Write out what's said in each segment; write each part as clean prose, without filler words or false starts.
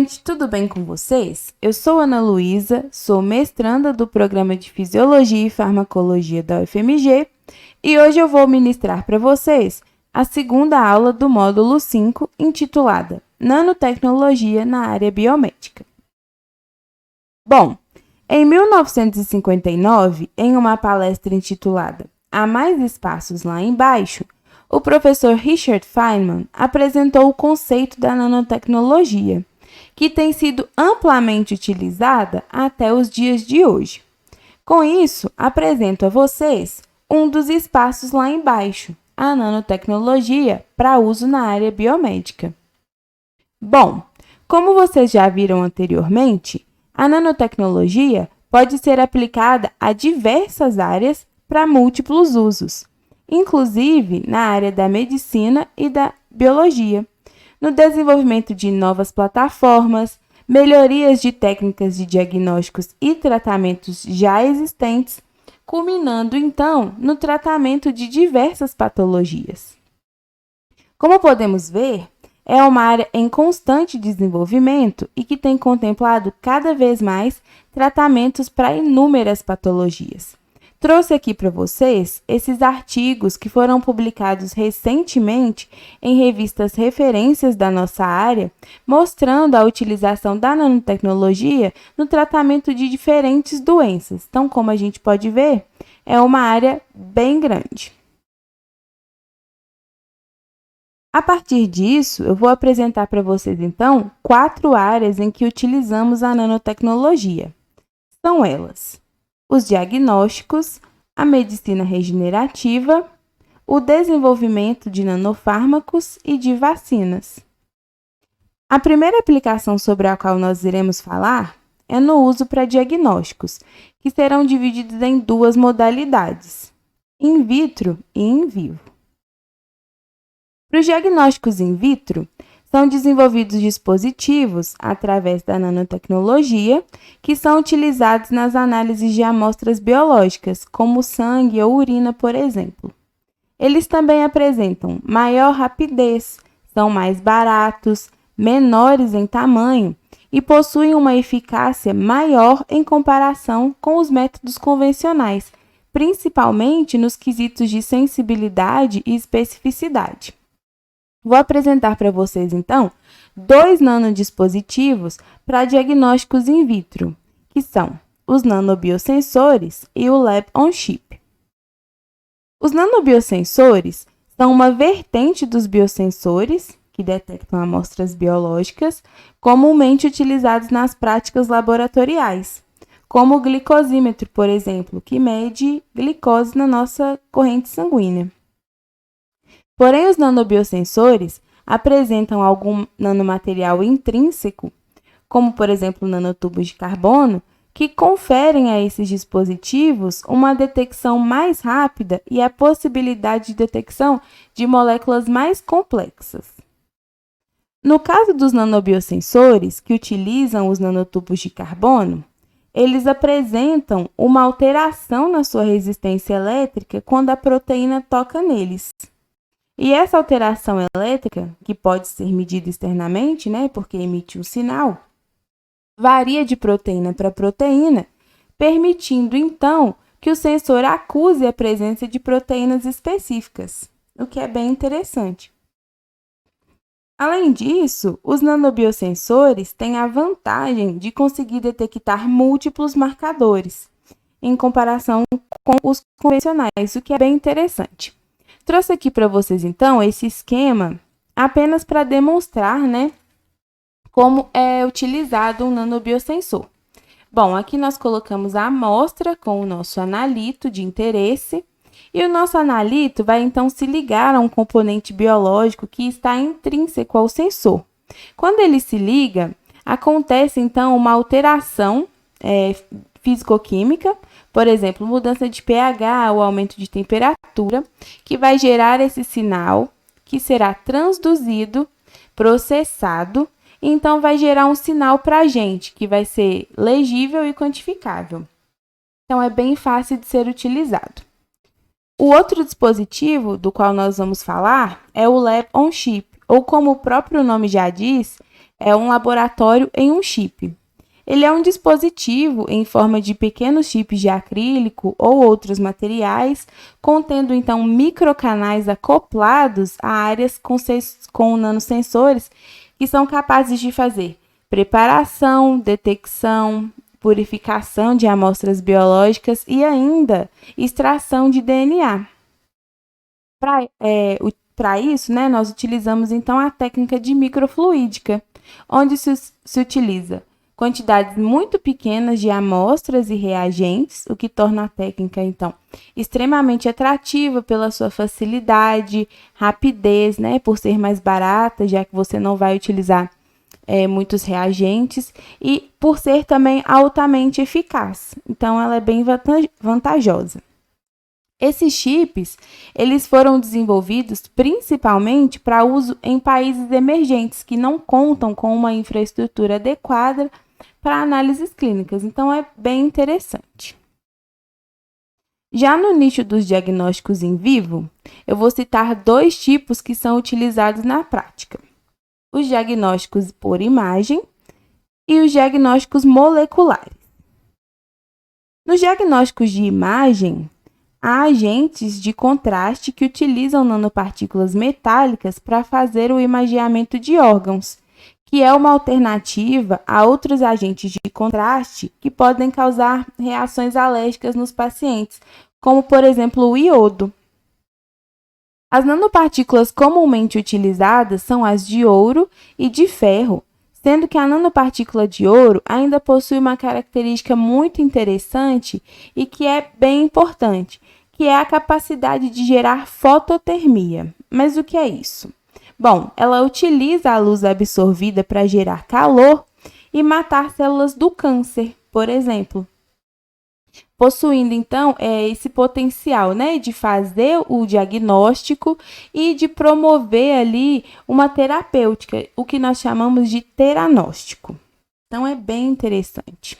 gente, tudo bem com vocês? Eu sou Ana Luísa, sou mestranda do Programa de Fisiologia e Farmacologia da UFMG e hoje eu vou ministrar para vocês a segunda aula do módulo 5, intitulada Nanotecnologia na área biomédica. Bom, em 1959, em uma palestra intitulada Há mais espaços lá embaixo, o professor Richard Feynman apresentou o conceito da nanotecnologia, que tem sido amplamente utilizada até os dias de hoje. Com isso, apresento a vocês um dos espaços lá embaixo, a nanotecnologia para uso na área biomédica. Bom, como vocês já viram anteriormente, a nanotecnologia pode ser aplicada a diversas áreas para múltiplos usos, inclusive na área da medicina e da biologia, no desenvolvimento de novas plataformas, melhorias de técnicas de diagnósticos e tratamentos já existentes, culminando então no tratamento de diversas patologias. Como podemos ver, é uma área em constante desenvolvimento e que tem contemplado cada vez mais tratamentos para inúmeras patologias. Trouxe aqui para vocês esses artigos que foram publicados recentemente em revistas referências da nossa área, mostrando a utilização da nanotecnologia no tratamento de diferentes doenças. Então, como a gente pode ver, é uma área bem grande. A partir disso, eu vou apresentar para vocês, então, 4 áreas em que utilizamos a nanotecnologia. São elas: os diagnósticos, a medicina regenerativa, o desenvolvimento de nanofármacos e de vacinas. A primeira aplicação sobre a qual nós iremos falar é no uso para diagnósticos, que serão divididos em 2 modalidades, in vitro e in vivo. Para os diagnósticos in vitro, são desenvolvidos dispositivos, através da nanotecnologia, que são utilizados nas análises de amostras biológicas, como sangue ou urina, por exemplo. Eles também apresentam maior rapidez, são mais baratos, menores em tamanho e possuem uma eficácia maior em comparação com os métodos convencionais, principalmente nos quesitos de sensibilidade e especificidade. Vou apresentar para vocês, então, 2 nanodispositivos para diagnósticos in vitro, que são os nanobiosensores e o Lab-on-Chip. Os nanobiosensores são uma vertente dos biosensores, que detectam amostras biológicas, comumente utilizados nas práticas laboratoriais, como o glicosímetro, por exemplo, que mede glicose na nossa corrente sanguínea. Porém, os nanobiosensores apresentam algum nanomaterial intrínseco, como, por exemplo, nanotubos de carbono, que conferem a esses dispositivos uma detecção mais rápida e a possibilidade de detecção de moléculas mais complexas. No caso dos nanobiosensores, que utilizam os nanotubos de carbono, eles apresentam uma alteração na sua resistência elétrica quando a proteína toca neles. E essa alteração elétrica, que pode ser medida externamente, porque emite um sinal, varia de proteína para proteína, permitindo, então, que o sensor acuse a presença de proteínas específicas, o que é bem interessante. Além disso, os nanobiosensores têm a vantagem de conseguir detectar múltiplos marcadores, em comparação com os convencionais, o que é bem interessante. Trouxe aqui para vocês, então, esse esquema apenas para demonstrar, como é utilizado um nanobiosensor. Bom, aqui nós colocamos a amostra com o nosso analito de interesse e o nosso analito vai, então, se ligar a um componente biológico que está intrínseco ao sensor. Quando ele se liga, acontece, então, uma alteração físico-química, por exemplo, mudança de pH ou aumento de temperatura, que vai gerar esse sinal, que será transduzido, processado, e então vai gerar um sinal para a gente, que vai ser legível e quantificável. Então, é bem fácil de ser utilizado. O outro dispositivo do qual nós vamos falar é o Lab-on-Chip, ou como o próprio nome já diz, é um laboratório em um chip. Ele é um dispositivo em forma de pequenos chips de acrílico ou outros materiais, contendo então microcanais acoplados a áreas com nanosensores que são capazes de fazer preparação, detecção, purificação de amostras biológicas e ainda extração de DNA. Para isso, né, nós utilizamos então a técnica de microfluídica, onde se utiliza quantidades muito pequenas de amostras e reagentes, o que torna a técnica, então, extremamente atrativa pela sua facilidade, rapidez, né, por ser mais barata, já que você não vai utilizar muitos reagentes, e por ser também altamente eficaz. Então, ela é bem vantajosa. Esses chips, eles foram desenvolvidos principalmente para uso em países emergentes que não contam com uma infraestrutura adequada para análises clínicas. Então, é bem interessante. Já no nicho dos diagnósticos em vivo, eu vou citar dois tipos que são utilizados na prática: os diagnósticos por imagem e os diagnósticos moleculares. Nos diagnósticos de imagem, há agentes de contraste que utilizam nanopartículas metálicas para fazer o imageamento de órgãos, que é uma alternativa a outros agentes de contraste que podem causar reações alérgicas nos pacientes, como, por exemplo, o iodo. As nanopartículas comumente utilizadas são as de ouro e de ferro, sendo que a nanopartícula de ouro ainda possui uma característica muito interessante e que é bem importante, que é a capacidade de gerar fototermia. Mas o que é isso? Bom, ela utiliza a luz absorvida para gerar calor e matar células do câncer, por exemplo. Possuindo, então, esse potencial, né, de fazer o diagnóstico e de promover ali uma terapêutica, o que nós chamamos de teranóstico. Então, é bem interessante.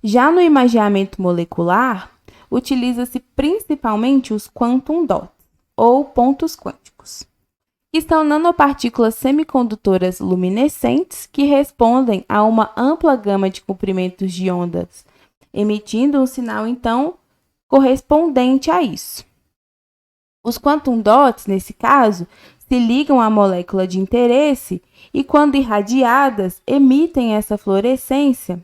Já no imageamento molecular, utiliza-se principalmente os quantum dots, ou pontos quânticos, que são nanopartículas semicondutoras luminescentes que respondem a uma ampla gama de comprimentos de ondas, emitindo um sinal, então, correspondente a isso. Os quantum dots, nesse caso, se ligam à molécula de interesse e, quando irradiadas, emitem essa fluorescência,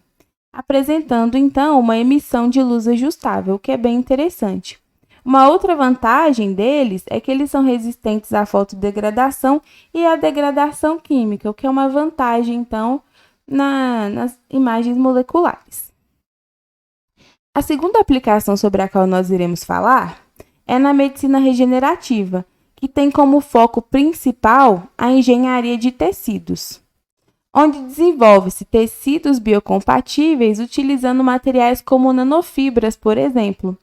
apresentando, então, uma emissão de luz ajustável, o que é bem interessante. Uma outra vantagem deles é que eles são resistentes à fotodegradação e à degradação química, o que é uma vantagem, então, nas imagens moleculares. A segunda aplicação sobre a qual nós iremos falar é na medicina regenerativa, que tem como foco principal a engenharia de tecidos, onde desenvolve-se tecidos biocompatíveis utilizando materiais como nanofibras, por exemplo,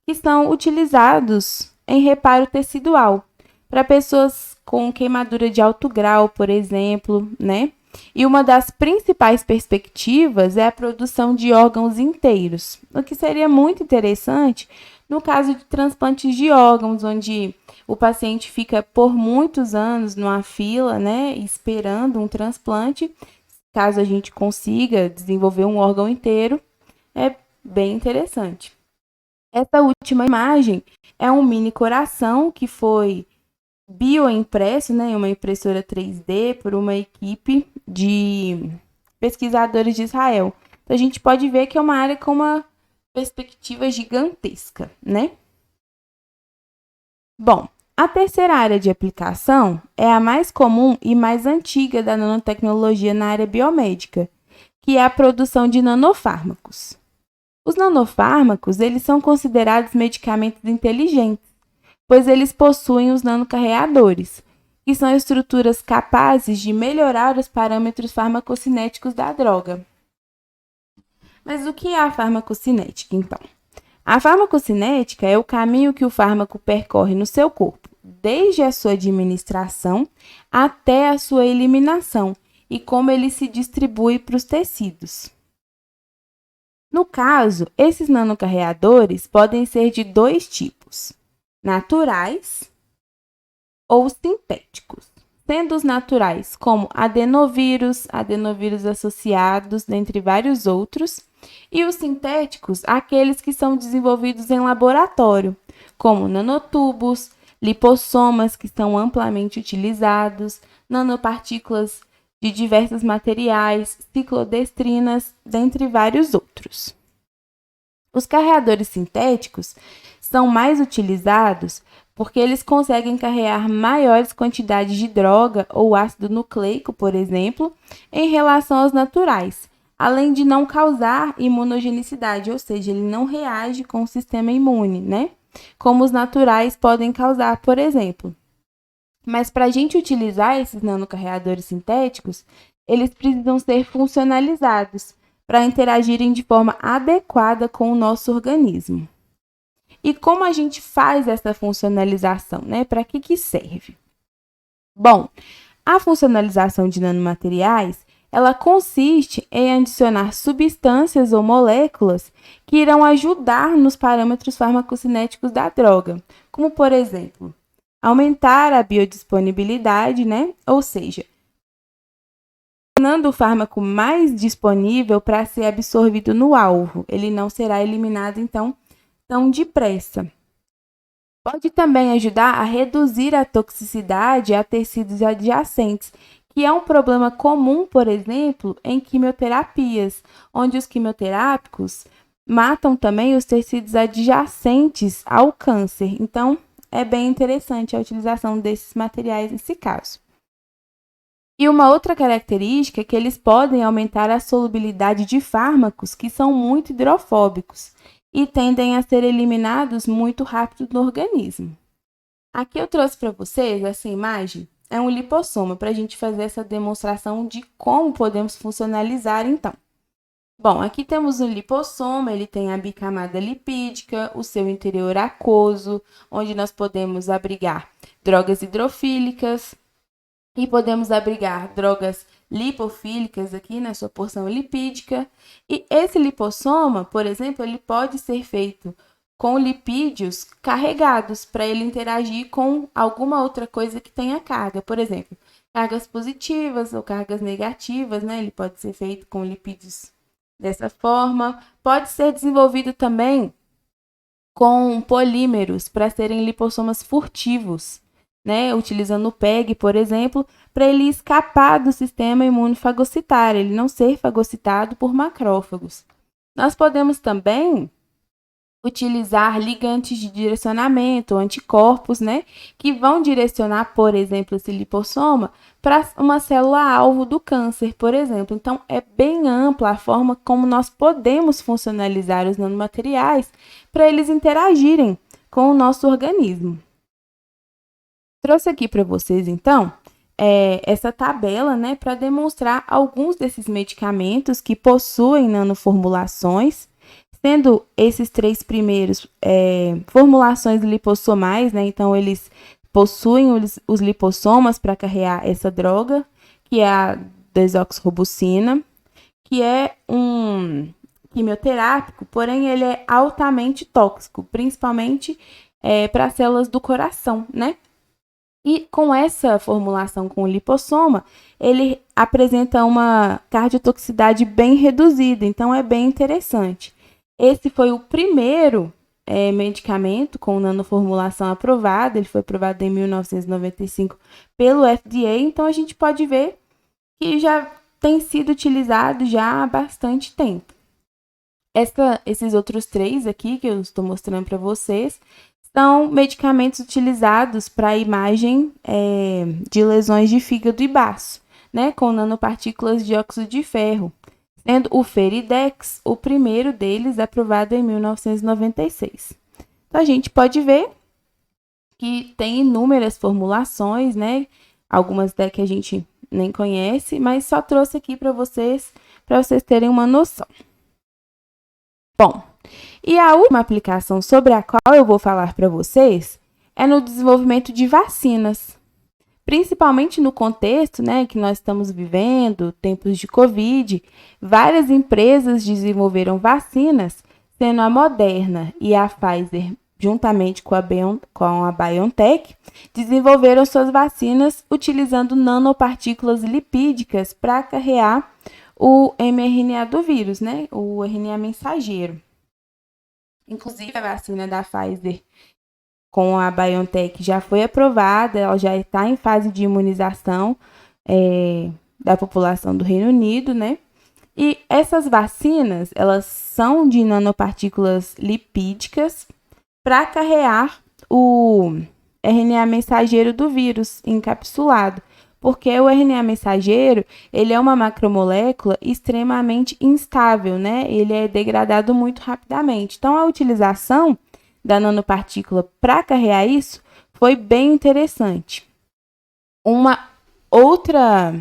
que são utilizados em reparo tecidual para pessoas com queimadura de alto grau, por exemplo, né? E uma das principais perspectivas é a produção de órgãos inteiros, o que seria muito interessante no caso de transplantes de órgãos, onde o paciente fica por muitos anos numa fila, né, esperando um transplante. Caso a gente consiga desenvolver um órgão inteiro, é bem interessante. Essa última imagem é um mini coração que foi bioimpresso, né, em uma impressora 3D por uma equipe de pesquisadores de Israel. Então, a gente pode ver que é uma área com uma perspectiva gigantesca, né? Bom, a terceira área de aplicação é a mais comum e mais antiga da nanotecnologia na área biomédica, que é a produção de nanofármacos. Os nanofármacos, eles são considerados medicamentos inteligentes, pois eles possuem os nanocarreadores, que são estruturas capazes de melhorar os parâmetros farmacocinéticos da droga. Mas o que é a farmacocinética, então? A farmacocinética é o caminho que o fármaco percorre no seu corpo, desde a sua administração até a sua eliminação, e como ele se distribui para os tecidos. No caso, esses nanocarreadores podem ser de dois tipos: naturais ou sintéticos. sendo os naturais como adenovírus associados, dentre vários outros, e os sintéticos, aqueles que são desenvolvidos em laboratório, como nanotubos, lipossomas, que são amplamente utilizados, nanopartículas de diversos materiais, ciclodestrinas, dentre vários outros. Os carreadores sintéticos são mais utilizados porque eles conseguem carregar maiores quantidades de droga ou ácido nucleico, por exemplo, em relação aos naturais, além de não causar imunogenicidade, ou seja, ele não reage com o sistema imune, né? Como os naturais podem causar, por exemplo. Mas para a gente utilizar esses nanocarreadores sintéticos, eles precisam ser funcionalizados para interagirem de forma adequada com o nosso organismo. E como a gente faz essa funcionalização, né? Para que serve? Bom, a funcionalização de nanomateriais, ela consiste em adicionar substâncias ou moléculas que irão ajudar nos parâmetros farmacocinéticos da droga, como, por exemplo, aumentar a biodisponibilidade, né? Ou seja, tornando o fármaco mais disponível para ser absorvido no alvo. Ele não será eliminado, então, tão depressa. Pode também ajudar a reduzir a toxicidade a tecidos adjacentes, que é um problema comum, por exemplo, em quimioterapias, onde os quimioterápicos matam também os tecidos adjacentes ao câncer. Então, é bem interessante a utilização desses materiais nesse caso. E uma outra característica é que eles podem aumentar a solubilidade de fármacos que são muito hidrofóbicos e tendem a ser eliminados muito rápido no organismo. Aqui eu trouxe para vocês essa imagem, é um lipossoma, para a gente fazer essa demonstração de como podemos funcionalizar então. Bom, aqui temos o lipossoma, ele tem a bicamada lipídica, o seu interior aquoso, onde nós podemos abrigar drogas hidrofílicas e podemos abrigar drogas lipofílicas aqui na sua porção lipídica. E esse lipossoma, por exemplo, ele pode ser feito com lipídios carregados para ele interagir com alguma outra coisa que tenha carga. Por exemplo, cargas positivas ou cargas negativas, né? Ele pode ser feito com lipídios dessa forma. Pode ser desenvolvido também com polímeros para serem lipossomas furtivos, né? Utilizando o PEG, por exemplo, para ele escapar do sistema imunofagocitário, ele não ser fagocitado por macrófagos. Nós podemos também utilizar ligantes de direcionamento, anticorpos, né, que vão direcionar, por exemplo, esse lipossoma para uma célula-alvo do câncer, por exemplo. Então, é bem ampla a forma como nós podemos funcionalizar os nanomateriais para eles interagirem com o nosso organismo. Trouxe aqui para vocês, então, essa tabela, né, para demonstrar alguns desses medicamentos que possuem nanoformulações, sendo esses três primeiros formulações lipossomais, né? Então, eles possuem os lipossomas para carregar essa droga, que é a desoxirribosina, que é um quimioterápico, porém ele é altamente tóxico, principalmente para células do coração, né? E com essa formulação com o lipossoma, ele apresenta uma cardiotoxicidade bem reduzida, então é bem interessante. Esse foi o primeiro medicamento com nanoformulação aprovada, ele foi aprovado em 1995 pelo FDA, então a gente pode ver que já tem sido utilizado já há bastante tempo. Esses outros três aqui que eu estou mostrando para vocês são medicamentos utilizados para a imagem de lesões de fígado e baço, né, com nanopartículas de óxido de ferro, sendo o Feridex o primeiro deles aprovado em 1996. Então, a gente pode ver que tem inúmeras formulações, né, algumas até que a gente nem conhece, mas só trouxe aqui para vocês terem uma noção. Bom, e a última aplicação sobre a qual eu vou falar para vocês é no desenvolvimento de vacinas. Principalmente no contexto, né, que nós estamos vivendo, tempos de Covid, várias empresas desenvolveram vacinas, sendo a Moderna e a Pfizer juntamente com a BioNTech, desenvolveram suas vacinas utilizando nanopartículas lipídicas para carrear o mRNA do vírus, né? O RNA mensageiro. Inclusive, a vacina da Pfizer com a BioNTech já foi aprovada, ela já está em fase de imunização da população do Reino Unido, né? E essas vacinas, elas são de nanopartículas lipídicas para carrear o RNA mensageiro do vírus encapsulado, porque o RNA mensageiro, ele é uma macromolécula extremamente instável, né? Ele é degradado muito rapidamente. Então, a utilização da nanopartícula para carrear isso foi bem interessante. Uma outra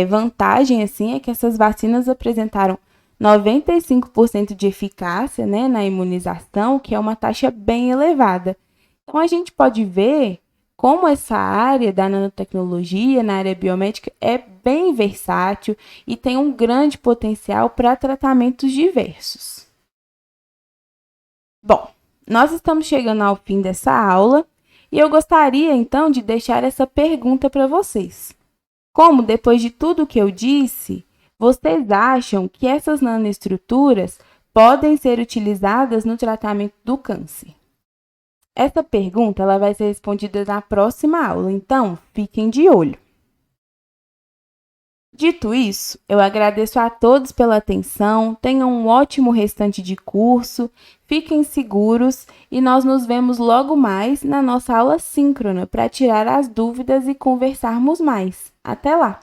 vantagem assim é que essas vacinas apresentaram 95% de eficácia, né, na imunização, que é uma taxa bem elevada. Então, a gente pode ver como essa área da nanotecnologia, na área biomédica, é bem versátil e tem um grande potencial para tratamentos diversos. Bom, nós estamos chegando ao fim dessa aula e eu gostaria, então, de deixar essa pergunta para vocês. Como, depois de tudo o que eu disse, vocês acham que essas nanoestruturas podem ser utilizadas no tratamento do câncer? Essa pergunta ela vai ser respondida na próxima aula, então fiquem de olho. Dito isso, eu agradeço a todos pela atenção, tenham um ótimo restante de curso, fiquem seguros e nós nos vemos logo mais na nossa aula síncrona para tirar as dúvidas e conversarmos mais. Até lá!